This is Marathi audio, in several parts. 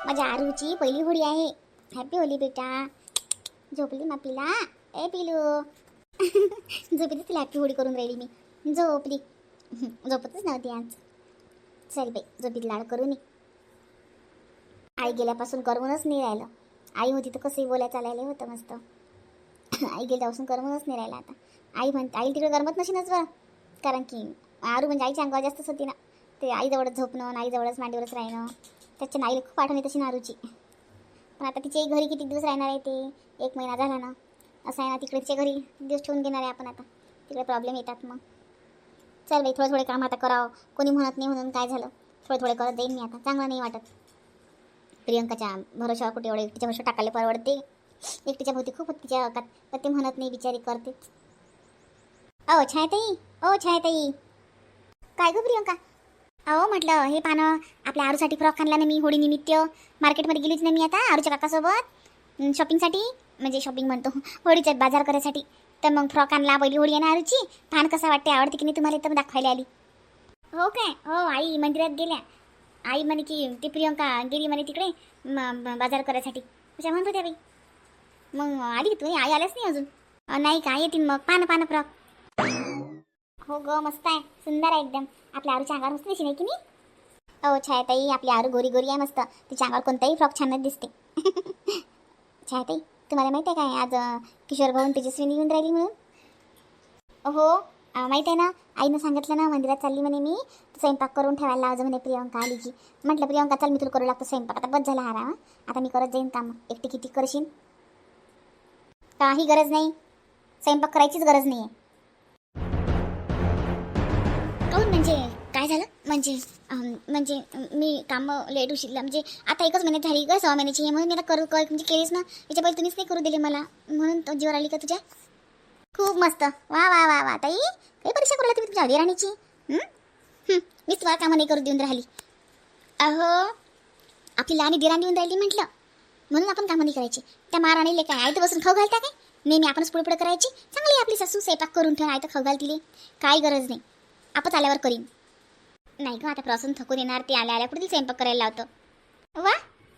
माझ्या आरूची पहिली होळी आहे. हॅपी होली बेटा. झोपली मा पिला. ए पिलू. झोपली तिला हॅपी होळी करून राहिली मी. झोपली. झोपतच नव्हती आज. चल बाई झोपीत लाड करू नये. आई गेल्यापासून करमूनच नाही राहिलं. आई होती तर कसंही बोलायला चालायला होतं मस्त. आई गेल्यापासून करमूनच नाही राहिलं आता. आई म्हणते आई तिकडे करमत नशीनच बरं. कारण की आरू म्हणजे आईच्या अंगावर जास्तच होती ना. ते आईजवळच झोपणं, आईजवळच मांडीवरच राहणं. त्याच्या आईला खूप आठवण येत अशी नारूची. पण आता तिच्या घरी किती दिवस राहणार आहे ते. 1 महिना झाला ना. असं आहे ना, तिकडे तिच्या घरी दिवस ठेवून घेणार आहे आपण आता. तिकडे प्रॉब्लेम येतात मग. चल बाई थोडे थोडे काम आता करावं. कोणी म्हणत नाही म्हणून काय झालं. थोडे थोडे करत जाईन मी आता. चांगलं नाही वाटत. प्रियंकाच्या भरोशावर कुठे एवढे एकटीच्या भरोशावर टाकायला परवडते. एकटीच्या भोवती खूप तिच्या हकात. पण ते म्हणत नाही बिचारी करते. छायाताई. छायाताई. काय गं प्रियंका? म्हटलं हे पानं आपल्या आरूसाठी फ्रॉक आणला ना मी होळी निमित्त. मार्केटमध्ये गेलीच ना मी आता आरूच्या काकासोबत शॉपिंगसाठी. म्हणजे शॉपिंग म्हणतो होळीचा बाजार करायसाठी. तर मग फ्रॉक आणला. पहिली होळी आहे ना आरूची. पान कसा वाटते, आवडते की नाही तुम्हाला तर दाखवायला आली. हो काय? हो आई मंदिरात गेल्या. आई म्हणे की ती प्रियंका गेली म्हणे तिकडे बाजार करायसाठी. अशा म्हणत होत्या बाई. मग आली की तुम्ही? आई आल्याच नाही अजून. नाही का येतील मग. पानं फ्रॉक. हो ग मस्त आहे. सुंदर आहे एकदम. आपल्या आरूच्या अंगावर मस्त दिशी नाही की नाही. छायाताई आपली आरू गोरी गोरी आहे मस्त. तिच्या अंगावर कोणताही फ्रॉक छानच दिसते. छायाताई तुम्हाला माहिती आहे काय आज किशोर भाऊन तेजस्विनी येऊन राहिली म्हणून? हो माहीत आहे ना. आईनं सांगितलं ना मंदिरात चालली म्हणे मी. स्वयंपाक करून ठेवायला लावजं म्हणे प्रियंका आली की. म्हटलं प्रियंका चल मी तुला करू लागतो स्वयंपाक. आता बस झाला आराम. आता मी करत जाईन काम. एकटी किती करशील. काही गरज नाही. स्वयंपाक करायचीच गरज नाही आहे. काहून म्हणजे काय झालं? म्हणजे मी काम लेट उशिरला. म्हणजे आता 1च महिन्यात झाली का 6 महिन्याची आहे म्हणून मी आता करू म्हणजे केलीच ना. याच्या पहिले तुम्हीच नाही करू दिले मला म्हणून तो जीवर आली का तुझ्या? खूप मस्त. वा वा वा वा ताई. काही परीक्षा करू तुम्ही तुमच्या देराणीची? मीच तुम्हाला कामं नाही करू देऊन राहिली. आपली लहानी देराणी देऊन राहिली म्हटलं म्हणून आपण कामं नाही करायची. त्या महाराणीले काय आहे तर बसून खाऊ घालता काय? नेहमी आपणच पुढे पुढे करायची. चांगली आपली सासू स्वयंपाक करून ठेव. आहे तर खाऊ घाल तिले. काही गरज नाही. आपच आल्यावर करीन. नाही का आता प्रवासून थकून येणार. ते आल्या आल्या कुठे स्वयंपाक करायला लावतं. वा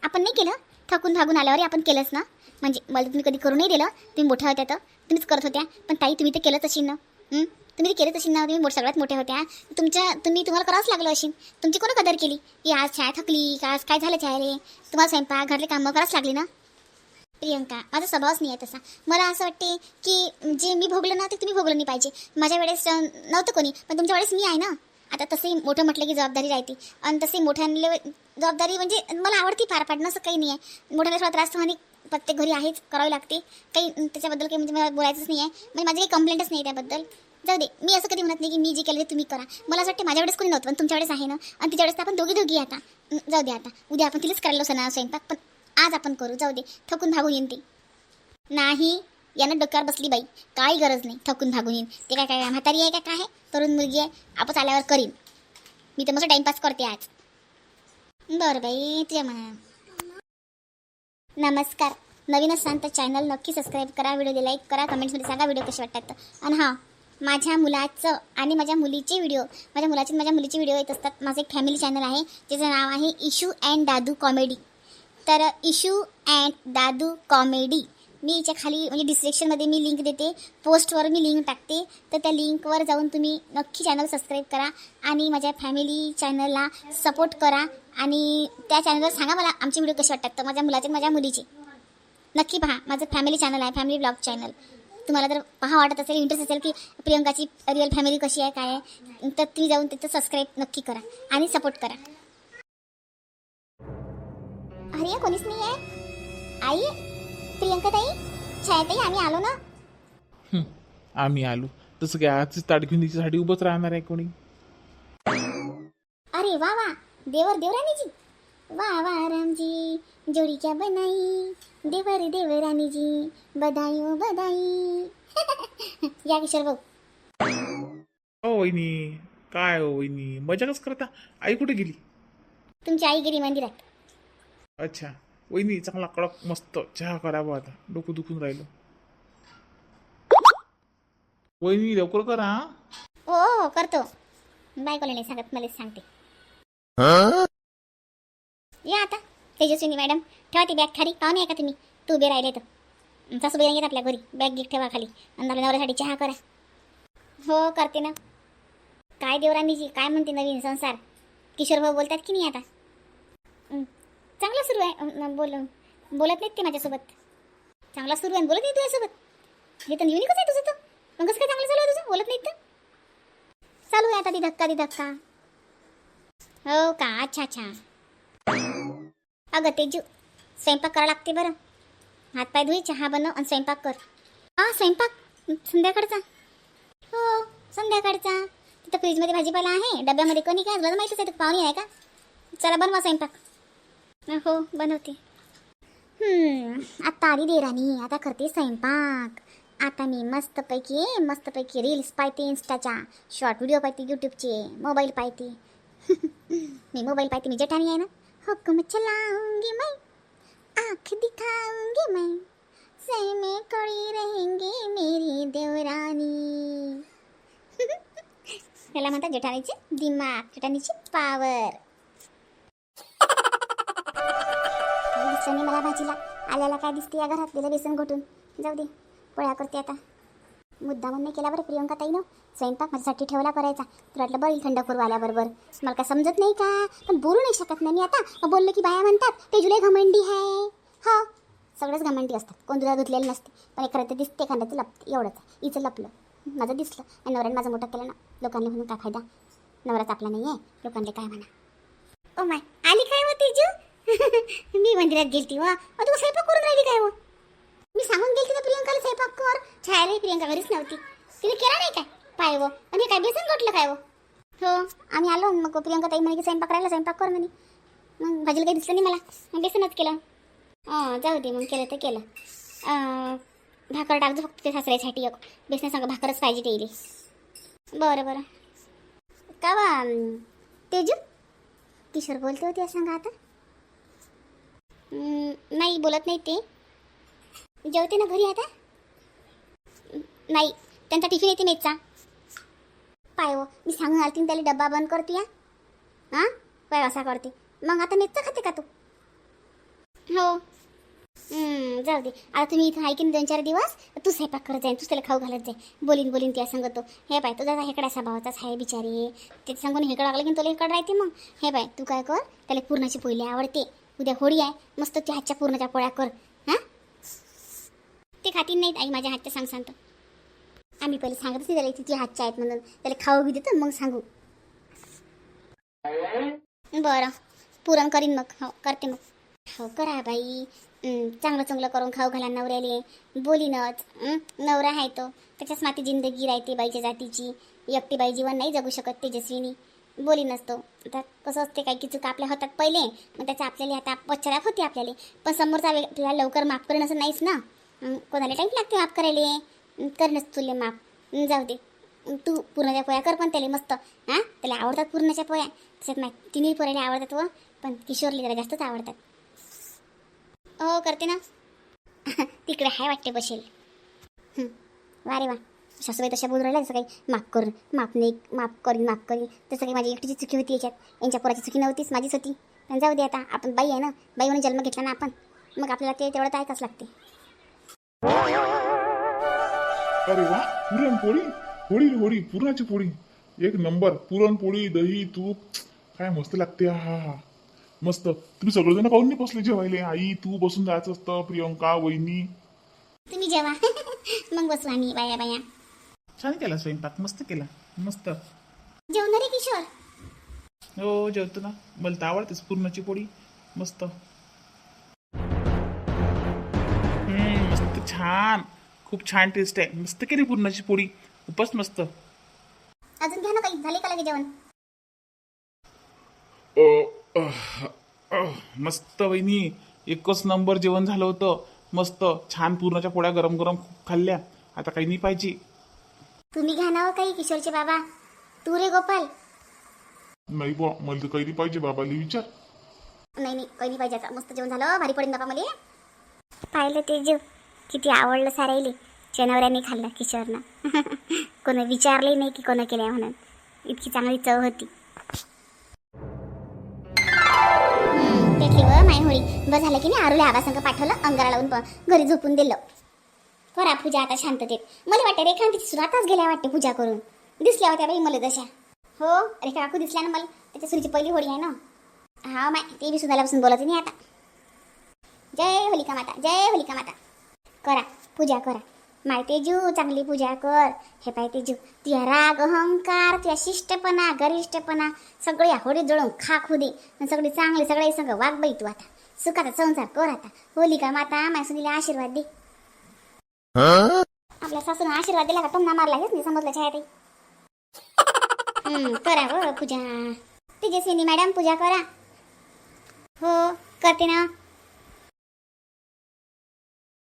आपण नाही केलं. थकून भागून आल्यावर आपण केलंच ना. म्हणजे मला तुम्ही कधी करू नाही दिलं. तुम्ही मोठ्या होत्या तर तुम्हीच करत होत्या. पण ताई तुम्ही तर केलंच असेल ना. तुम्ही ते केलंच असेल ना. तुम्ही सगळ्यात मोठ्या होत्या. तुम्हाला करावंच लागलं असेल. तुमची कोण कदर केली की आज छाया थकली का आज काय झालं छाया रे. तुम्हाला स्वयंपाक घरले कामं करावंच लागली ना. प्रियंका माझा स्वभावच नाही आहे तसा. मला असं वाटते की जे मी भोगलं ना ते तुम्ही भोगलं नाही पाहिजे. माझ्या वेळेस नव्हतं कोणी पण तुमच्या वेळेस मी आहे ना. आता तसंही मोठं म्हटलं की जबाबदारी राहते. आणि तसंही मोठ्यांना जबाबदारी म्हणजे मला आवडती पार पाडणं असं काही नाही आहे. मोठ्याला थोडा त्रास आणि प्रत्येक घरी आहेच करावी लागते. काही त्याच्याबद्दल काही म्हणजे मला बोलायचंच नाही आहे. म्हणजे माझी काही कंप्लेंटच नाही त्याबद्दल. जाऊ दे. मी असं कधी म्हणत नाही की मी जे केलं ते तुम्ही करा. मला असं वाटतं माझ्या वेळेस कोणी नव्हतं पण तुमच्या वेळेस आहे ना. आणि तिच्या वेळेस तर आपण दोघी आता जाऊ दे. आता उद्या आपण तिलाच करायला असं ना स्वयंपाक. पण आज आपण करू. जाऊ दे. थकून भागून येईन ते. नाही यानं डोक्यावर बसली बाई. काही गरज नाही थकून भागून येईन ते. काय म्हातारी आहे काय आहे. तरुण मुलगी आहे. आपच आल्यावर करीन. मी तर मस्त टाइमपास करते आज. बरं बाई तुझ्या म्हणा. नमस्कार. नवीनच सांगता चॅनल नक्की सबस्क्राईब करा. व्हिडिओला लाईक करा. कमेंट्समध्ये सांगा व्हिडिओ कसे वाटतात. आणि हां माझ्या मुलाचं आणि माझ्या मुलीचे व्हिडिओ माझ्या मुलाचे माझ्या मुलीचे व्हिडिओ येत असतात. माझं एक फॅमिली चॅनल आहे ज्याचं नाव आहे इशू अँड दादू कॉमेडी. तर इशू अँड दादू कॉमेडी मी याच्या खाली म्हणजे डिस्क्रिप्शनमध्ये मी लिंक देते. पोस्टवर मी लिंक टाकते. तर त्या लिंकवर जाऊन तुम्ही नक्की चॅनल सबस्क्राईब करा. आणि माझ्या फॅमिली चॅनलला सपोर्ट करा. आणि त्या चॅनलवर सांगा मला आमचे व्हिडिओ कसे वाटतात. तर माझ्या मुलाचे माझ्या मुलीचे नक्की पहा. माझं फॅमिली चॅनल आहे फॅमिली ब्लॉग चॅनल. तुम्हाला जर पहा वाटत असेल इंटरेस्ट असेल की प्रियंकाची रिअल फॅमिली कशी आहे काय आहे तर तुम्ही जाऊन तिथं सबस्क्राईब नक्की करा आणि सपोर्ट करा. अरे कोणीच नाही आहे. आई प्रियंका ताई छायाताई आम्ही आलो ना. आम्ही आलो तसं काय आजची ताट घेऊन तिच्यासाठी उभंच राहणार आहे कोणी. अरे वा वा देवर देवराणीजी. वा वा रामजी जोडी क्या बनाई. देवर देवराणीजी बधाई ओ बधाई. या किशोर भाऊ. हो वहिनी. काय हो वहिनी मजाकच करता. आई कुठे गेली? तुमची आई गेली मंदिरात. अच्छा वहिनी चांगला कडक मस्त चहा करावा. आता डोकं दुखून राहिलं. वहिनी लवकर करा. हो करतो. बायकोला नाही सांगत मलाच सांगते. या आता तेजस्विनी मॅडम ठेवा ती बॅग खाली. पाहुणे आहे का तुम्ही? तू उभे राहिले तर सासूबाई येत आपल्या घरी. बॅग ठेवा खाली आणि आपल्या नवऱ्यासाठी चहा करा. हो करते ना. काय देवराणीजी, काय म्हणते नवीन संसार? किशोर भाऊ बोलतात की नाही आता? चांगला सुरू आहे. बोलत नाहीत ते माझ्यासोबत. चांगला सुरू आहे, बोलत नाही तुझ्यासोबत. हे तर युनिकच आहे तुझं. तर मग कसं काय चांगलं चालू आहे तुझं? बोलत नाहीत तर. चालू आहे आता ती धक्का. हो का? अच्छा. अगं तेजू, स्वयंपाक करावं लागते बरं. हातपाय धुई, चहा बनव आणि स्वयंपाक कर. स्वयंपाक संध्याकाळचा? हो संध्याकाळचा. तिथं फ्रीजमध्ये भाजीपाला आहे, डब्यामध्ये कणी काय तुला माहितीच आहे. पाहुणे आहे का? चला बनवा स्वयंपाक. हो बनवते. आता आली देराणी, आता करते स्वयंपाक. आता मी मस्तपैकी रील्स पाहते, इंस्टाच्या शॉर्ट व्हिडिओ पाहते, यूट्यूबचे. मोबाईल पाहते. मी जठानी आहे ना. हुक्म चलाऊंगी मैं, आँख दिखाऊंगी मैं, सही में कड़ी रहेंगे मेरी देवरानी. त्याला म्हणतात जेठानीचे दिमाग, जेठानीची पावर. दिसलं मला भाजीला. आल्याला काय दिसते या घरात? दिलं बेसन घोटून. जाऊ दे, पोळ्या करते आता. मुद्दामून नाही केला बरं प्रियंका ताईनं स्वयंपाक. माझ्यासाठी ठेवला करायचा. तुला वाटलं बरं थंड करू आल्याबरोबर. मला काय समजत नाही का? पण बोलू नाही शकत नाही मी आता. बोललं की बाया म्हणतात ते जुलै घमंडी आहे. हो सगळंच घमंडी असतात. कोण दुधा धुतलेलं नसते. पण एखादं ते दिसते, एखाद्याचं लपते. एवढंच. हिचं लपलं, माझं दिसलं. आणि नवऱ्याने माझं मोठं केलं ना. लोकांनी म्हणून काय फायदा? नवराच आपला नाही आहे, लोकांना काय म्हणा. ओ माय, आली काय हो तेजू? मी मंदिरात गेलती वा. तू स्वयंपाक करून राहिली काय हो? मी सांगून गेलती ना प्रियंकाला स्वयंपाक कर. छाया प्रियंका घरीच नव्हती. तिने केला नाही काय पाय व? आणि काय बेसन घोटलं काय हो? हो आम्ही आलो. मग प्रियंका ताई म्हणे की स्वयंपाक राहिला, स्वयंपाक कर म्हणे. मग भाजीला काही दिसलं नाही मला. मग बेसनच केलं. जाऊ दे मग, केलं तर केलं. भाकर टाकजो फक्त ते सासऱ्यासाठी. एक बेसन सांगा, भाकरच पाहिजे तेली. बरं का बा तेजू? किशोर बोलते होती सांगा आता. नाही बोलत नाही ते. जेवते ना घरी आता? नाही, त्यांचा टिफिन येते मेसचा. पाय हो, मी सांगून आलती त्याला डब्बा बंद करते या. पाय असा करते. मग आता मेसचं खाते का तू? हो जाऊ दे आता. तुम्ही इथं ऐकीन 2-4 दिवस. तू स्वयंपाक करत जाईन, तू त्याला खाऊ घालत जाईन. बोलीन त्या सांगतो. हे पाय तुझा हेकडा स्वभावाचाच आहे बिचारी. ते सांगून हेकड लागलं की तुला हेकड राहते. मग हे पाय तू काय कर, त्याला पुरणाची पोळी आवडते. उद्या होळी आहे, मस्त त्या हातच्या पुरणाच्या पोळ्या कर. ते खातील नाहीत आई माझ्या हातच्या. सांगतो आम्ही पहिले सांगतच नाही त्याला तिची हातच्या आहेत म्हणून. त्याला खाऊ बी देतो मग सांगू. बरं पुरण करीन मग. हो करते मग. हो करा बाई. चांगलं करून खाऊ घाला नवऱ्याले. बोलीनच. नवरा आहे तो, त्याच्याच माती जिंदगी राहते बाईच्या जातीची. एकटी बाई जीवन नाही जगू शकत तेजस्विनी. बोली नसतो. आता कसं असते काही की चुका आपल्या होतात पहिले, मग त्याचा आपल्याला आता पश्चाताप होते आपल्याला. पण समोरचा आपल्याला लवकर माफ करेन असं नाहीच ना. कोणाला टाईम लागते माफ करायला. करणच तुले माफ. जाऊ दे तू पुरणाच्या पोळ्या कर. पण त्याला मस्त त्याला आवडतात पुरणाच्या पोळ्या. तसंच नाही तिन्ही पोळ्याला आवडतात व, पण किशोरला जरा जास्तच आवडतात. हो करते ना. तिकडे हाय वाटते बसेल. वा रे वा. सासूबाई तशा बोलून राहिल्या. जसं काही माफ करीन. तसं काही माझी एकटीची चुकी होती याच्यात. यांच्या पोराची चुकी नव्हतीच, माझीच होती. पण जाऊ दे आता. आपण बाई आहे ना, बाई म्हणून जन्म घेतला ना आपण. मग आपल्याला ते तेवढं तर ऐकाच लागते. अरे वा, पुरणपोळी पुरणाची पोळी एक नंबर. पुरणपोळी, दही, तूप काय मस्त लागते. हा मस्त. तुम्ही सगळेजण काहून नाही बसले जेवायले? आई तू बसून जायचं असतं, प्रियंका वहिनी. तुम्ही जेवा. मग बसू आम्ही बाया. छान केला स्वयंपाक, मस्त केला. मस्त जेवणार रे किशोर? हो जेवतो ना. मला तर आवडतेच पुरणाची पोळी. मस्त मस्त छान. खूप छान टेस्ट आहे. मस्त केली पुरणाची पोळी. खूपच मस्त. अजून घ्या ना काही. झाले का लगे जेवण? मस्त वहिनी, एकच नंबर जेवण झालं होतं. मस्त छान पुरणाच्या पोळ्या गरम गरम खूप खाल्ल्या. आता काही नाही पाहिजे. तुम्ही घ्या ना काही किशोरचे बाबा. तू रे गोपाल. नाही बा, मला तर काही नाही पाहिजे. बाबाला विचार. नाही काही नाही पाहिजे. आता मस्त जेवण झालं. भारी पडेल बाबा मला. पाहिलं तेजू किती आवडलं सारायले. जनावरांनी खाल्लं किशोरनं. कोणी विचारले नाही की कोणा केल्या म्हणून. इतकी चांगली चव होती. पेटली व माय होळी बस झालं की नाही आरुल्या आबासंग पाठवलं अंगारा लावून घरी झोपून दिलं. करा पूजा आता शांततेत. मला वाटतं रेखा तिची सुरू आताच गेल्या वाटते पूजा करून. दिसल्या होत्या बाई मला जशा. हो रेखा काकू दिसल्या ना मला. त्याच्या सुरीची पहिली होळी आहे ना. हा माय ते बी सुधाल्यापासून बोलत नाही आता. जय होलिका माता, जय होलिका माता. करा पूजा करा. माय तेजू चांगली पूजा कर. हे पाय तेजू तुझ्या राग अहंकार तुझ्या शिष्टपणा गरिष्ठपणा सगळे होडी जळून खा खुदी सगळी चांगली सगळे सगळं वाग बाई तू आता. सुखाचा संसार कर आता. होलिका माता माय सुनीला आशीर्वाद दे. आपल्या सासून आशीर्वाद दिला का टोमना मारला हेच नाही समजलं छाया करा हो पूजा. तेजस्विनी मॅडम पूजा करा. हो करते ना.